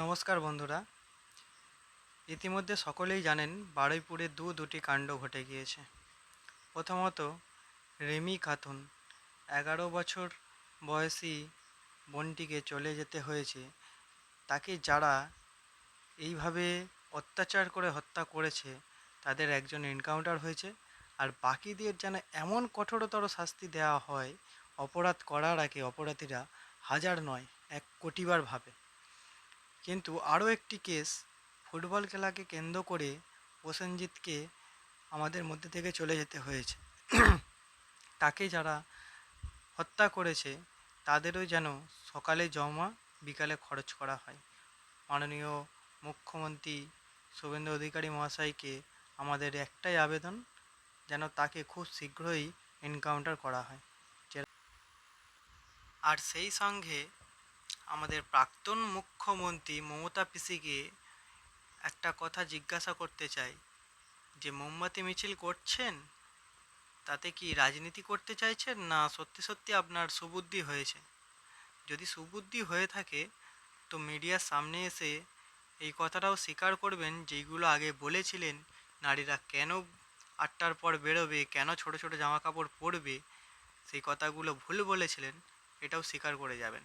নমস্কার বন্ধুরা। ইতিমধ্যে সকলেই জানেন বারুইপুরে দুটি কাণ্ড ঘটে গিয়েছে। প্রথমত, রিমি খাতুন 11 বছর বয়সী বোনটিকে চলে যেতে হয়েছে। তাকে যারা এইভাবে অত্যাচার করে হত্যা করেছে তাদের একজন এনকাউন্টার হয়েছে, আর বাকিদের যেন এমন কঠোরতর শাস্তি দেওয়া হয়, অপরাধ করার আগে অপরাধীরা হাজার নয় 1 কোটিবার ভাবে। কিন্তু আরও একটি কেস, ফুটবল খেলাকে কেন্দ্র করে প্রসেনজিৎকে আমাদের মধ্যে থেকে চলে যেতে হয়েছে। তাকে যারা হত্যা করেছে তাদেরও যেন সকালে জমা বিকালে খরচ করা হয়। মাননীয় মুখ্যমন্ত্রী শুভেন্দু অধিকারী মহাশয়কে আমাদের একটাই আবেদন, যেন তাকে খুব শীঘ্রই এনকাউন্টার করা হয়। আর সেই সঙ্গে আমাদের প্রাক্তন মুখ্যমন্ত্রী মমতা পিসিকে একটা কথা জিজ্ঞাসা করতে চাই, যে মোমবাতি মিছিল করছেন তাতে কি রাজনীতি করতে চাইছেন, না সত্যি সত্যি আপনার সুবুদ্ধি হয়েছে? যদি সুবুদ্ধি হয়ে থাকে তো মিডিয়ার সামনে এসে এই কথাটাও স্বীকার করবেন, যেইগুলো আগে বলেছিলেন, নারীরা কেন 8টার পর বেরোবে, কেন ছোট ছোট জামা কাপড় পরবে, সেই কথাগুলো ভুল বলেছিলেন, এটাও স্বীকার করে যাবেন।